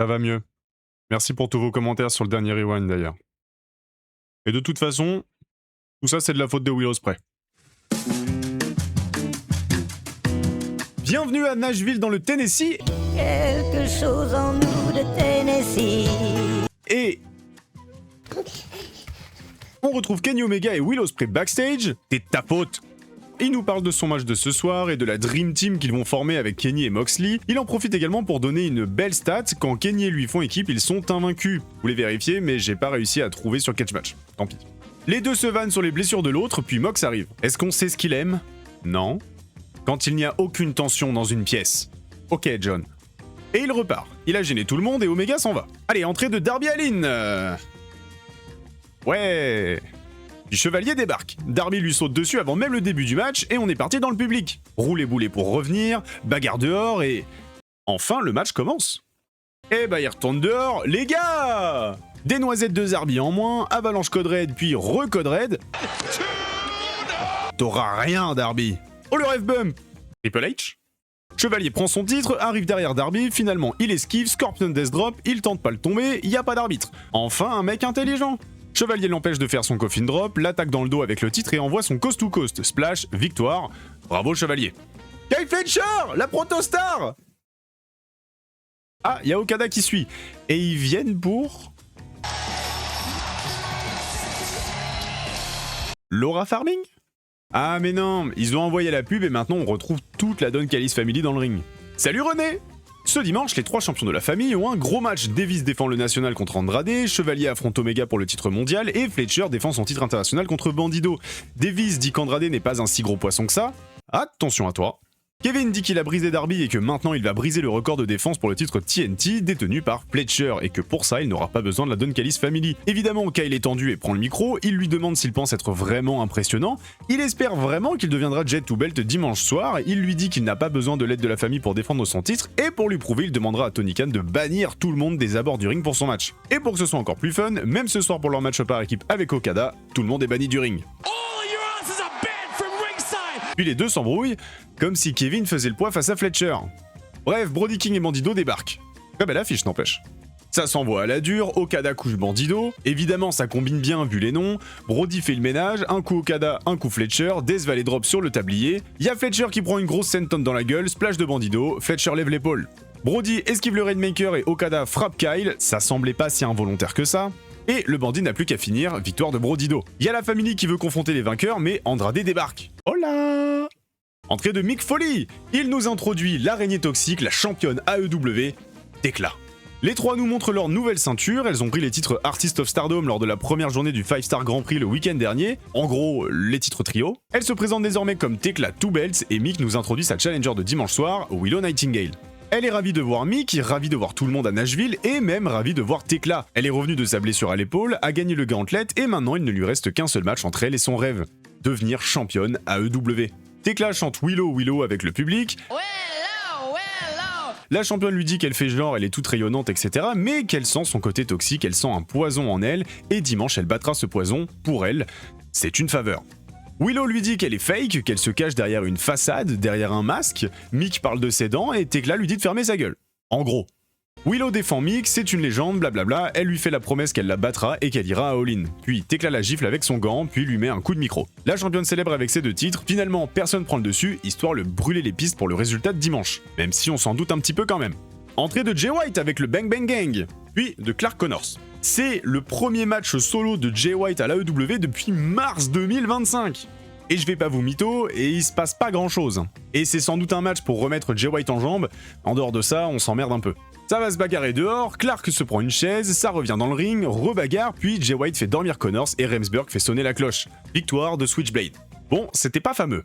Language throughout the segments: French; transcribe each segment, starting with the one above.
Ça va mieux. Merci pour tous vos commentaires sur le dernier rewind d'ailleurs. Et de toute façon, tout ça c'est de la faute de Will Ospreay. Bienvenue à Nashville dans le Tennessee. Quelque chose en nous de Tennessee. Et on retrouve Kenny Omega et Will Ospreay backstage. T'es ta faute. Il nous parle de son match de ce soir et de la Dream Team qu'ils vont former avec Kenny et Moxley. Il en profite également pour donner une belle stat. Quand Kenny et lui font équipe, ils sont invaincus. Vous les vérifiez, mais j'ai pas réussi à trouver sur Catch Match. Tant pis. Les deux se vannent sur les blessures de l'autre, puis Mox arrive. Est-ce qu'on sait ce qu'il aime? Non. Quand il n'y a aucune tension dans une pièce. Ok, John. Et il repart. Il a gêné tout le monde et Omega s'en va. Allez, entrée de Darby Allin. Ouais. Puis Chevalier débarque. Darby lui saute dessus avant même le début du match et on est parti dans le public. Roulez boulet pour revenir, bagarre dehors et... Enfin, le match commence. Eh bah, il retourne dehors, les gars! Des noisettes de Zarbi en moins, avalanche code red, puis re-code red. T'auras rien, Darby. Oh, le ref bump! Triple H. Chevalier prend son titre, arrive derrière Darby, finalement il esquive, Scorpion Death Drop, il tente pas le tomber, y a pas d'arbitre. Enfin, un mec intelligent. Chevalier l'empêche de faire son coffin drop, l'attaque dans le dos avec le titre et envoie son coast to coast. Splash, victoire. Bravo Chevalier. Kyle Fletcher, la protostar. Ah, y a Okada qui suit. Et ils viennent pour... Laura Farming? Ah mais non, ils ont envoyé la pub et maintenant on retrouve toute la Don Callis Family dans le ring. Salut René! Ce dimanche, les trois champions de la famille ont un gros match. Davis défend le national contre Andrade, Chevalier affronte Omega pour le titre mondial et Fletcher défend son titre international contre Bandido. Davis dit qu'Andrade n'est pas un si gros poisson que ça. Attention à toi. Kevin dit qu'il a brisé Darby et que maintenant il va briser le record de défense pour le titre TNT détenu par Fletcher et que pour ça il n'aura pas besoin de la Don Callis Family. Évidemment, Kyle est tendu et prend le micro, il lui demande s'il pense être vraiment impressionnant, il espère vraiment qu'il deviendra Jet to Belt dimanche soir, il lui dit qu'il n'a pas besoin de l'aide de la famille pour défendre son titre et pour lui prouver il demandera à Tony Khan de bannir tout le monde des abords du ring pour son match. Et pour que ce soit encore plus fun, même ce soir pour leur match par équipe avec Okada, tout le monde est banni du ring. Puis les deux s'embrouillent, comme si Kevin faisait le poids face à Fletcher. Bref, Brody King et Bandido débarquent. Très belle affiche n'empêche. Ça s'envoie à la dure, Okada couche Bandido, évidemment ça combine bien vu les noms, Brody fait le ménage, un coup Okada, un coup Fletcher, Death va les drop sur le tablier, y'a Fletcher qui prend une grosse senton dans la gueule, splash de Bandido, Fletcher lève l'épaule. Brody esquive le Rainmaker et Okada frappe Kyle, ça semblait pas si involontaire que ça. Et le bandit n'a plus qu'à finir, victoire de Brodido. Y'a la famille qui veut confronter les vainqueurs, mais Andrade débarque. Hola! Entrée de Mick Foley. Il nous introduit l'araignée toxique, la championne AEW, Tekla. Les trois nous montrent leur nouvelle ceinture, elles ont pris les titres Artist of Stardom lors de la première journée du 5-Star Grand Prix le week-end dernier, en gros, les titres trio. Elles se présentent désormais comme Tekla 2 Belts et Mick nous introduit sa challenger de dimanche soir, Willow Nightingale. Elle est ravie de voir Mick, ravie de voir tout le monde à Nashville et même ravie de voir Tekla. Elle est revenue de sa blessure à l'épaule, a gagné le gauntlet et maintenant il ne lui reste qu'un seul match entre elle et son rêve. Devenir championne AEW. Tekla chante Willow Willow avec le public. La championne lui dit qu'elle fait genre, elle est toute rayonnante, etc. Mais qu'elle sent son côté toxique, elle sent un poison en elle et dimanche elle battra ce poison pour elle. C'est une faveur. Willow lui dit qu'elle est fake, qu'elle se cache derrière une façade, derrière un masque, Mick parle de ses dents et Tekla lui dit de fermer sa gueule. En gros. Willow défend Mick, c'est une légende, blablabla, elle lui fait la promesse qu'elle la battra et qu'elle ira à all-in. Puis Tekla la gifle avec son gant, puis lui met un coup de micro. La championne célèbre avec ses deux titres, finalement personne prend le dessus, histoire de brûler les pistes pour le résultat de dimanche. Même si on s'en doute un petit peu quand même. Entrée de Jay White avec le Bang Bang Gang, puis de Clark Connors. C'est le premier match solo de Jay White à l'AEW depuis mars 2025. Et je vais pas vous mytho, et il se passe pas grand chose. Et c'est sans doute un match pour remettre Jay White en jambes, en dehors de ça, on s'emmerde un peu. Ça va se bagarrer dehors, Clark se prend une chaise, ça revient dans le ring, rebagarre, puis Jay White fait dormir Connors et Remsburg fait sonner la cloche. Victoire de Switchblade. Bon, c'était pas fameux.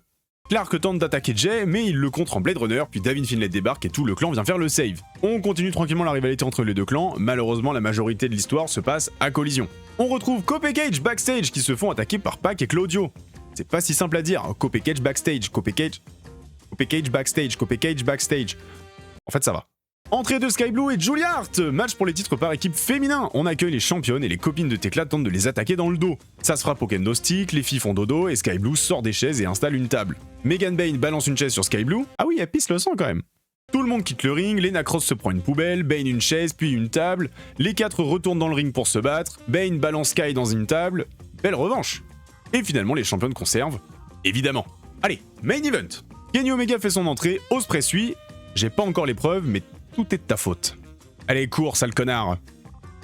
Clark tente d'attaquer Jay, mais il le contre en Blade Runner, puis Davin Finlay débarque et tout le clan vient faire le save. On continue tranquillement la rivalité entre les deux clans, malheureusement la majorité de l'histoire se passe à collision. On retrouve Cope et Cage backstage qui se font attaquer par Pac et Claudio. C'est pas si simple à dire, Cope et Cage backstage, Cope et Cage backstage, Cope et Cage backstage. En fait ça va. Entrée de Sky Blue et Julia Hart. Match pour les titres par équipe féminin. On accueille les championnes et les copines de Tekla tentent de les attaquer dans le dos. Ça se frappe au kendo stick, les filles font dodo et Sky Blue sort des chaises et installe une table. Megan Bayne balance une chaise sur Sky Blue. Ah oui, elle pisse le sang quand même. Tout le monde quitte le ring, Lena Cross se prend une poubelle, Bane une chaise, puis une table, les 4 retournent dans le ring pour se battre, Bane balance Sky dans une table, belle revanche. Et finalement les championnes conservent, évidemment. Allez, main event. Kenny Omega fait son entrée, Ospreay suit, j'ai pas encore les preuves, mais tout est de ta faute. Allez, cours, sale connard.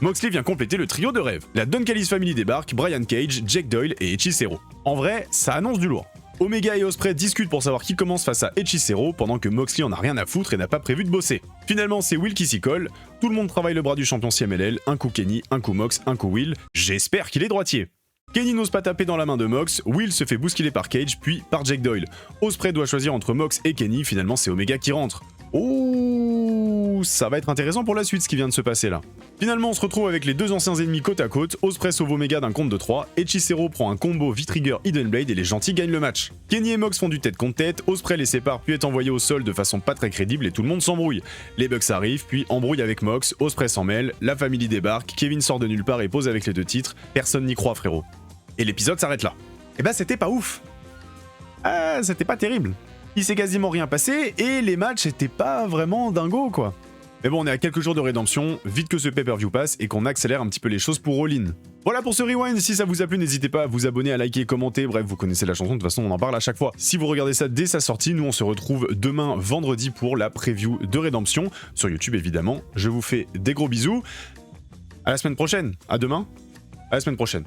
Moxley vient compléter le trio de rêve. La Don Callis Family débarque, Brian Cage, Jake Doyle et Hechicero. En vrai, ça annonce du lourd. Omega et Ospreay discutent pour savoir qui commence face à Hechicero pendant que Moxley en a rien à foutre et n'a pas prévu de bosser. Finalement, c'est Will qui s'y colle, tout le monde travaille le bras du champion CMLL, un coup Kenny, un coup Mox, un coup Will, j'espère qu'il est droitier. Kenny n'ose pas taper dans la main de Mox, Will se fait bousculer par Cage puis par Jake Doyle. Ospreay doit choisir entre Mox et Kenny, finalement c'est Omega qui rentre. Oh, ça va être intéressant pour la suite ce qui vient de se passer là. Finalement on se retrouve avec les 2 anciens ennemis côte à côte, Ospreay sauve Omega d'un compte de 3, Hechicero prend un combo V-Trigger Hidden Blade et les gentils gagnent le match. Kenny et Mox font du tête contre tête, Ospreay les sépare puis est envoyé au sol de façon pas très crédible et tout le monde s'embrouille. Les Bucks arrivent puis embrouillent avec Mox, Ospreay s'en mêle, la famille débarque, Kevin sort de nulle part et pose avec les 2 titres, personne n'y croit frérot. Et l'épisode s'arrête là. Et bah c'était pas ouf. Ah, c'était pas terrible. Il s'est quasiment rien passé et les matchs étaient pas vraiment dingos quoi. Mais bon, on est à quelques jours de rédemption, vite que ce pay-per-view passe et qu'on accélère un petit peu les choses pour All In. Voilà pour ce rewind, si ça vous a plu, n'hésitez pas à vous abonner, à liker, commenter, bref, vous connaissez la chanson, de toute façon on en parle à chaque fois. Si vous regardez ça dès sa sortie, nous on se retrouve demain vendredi pour la preview de Rédemption, sur YouTube évidemment. Je vous fais des gros bisous, à la semaine prochaine, à demain, à la semaine prochaine.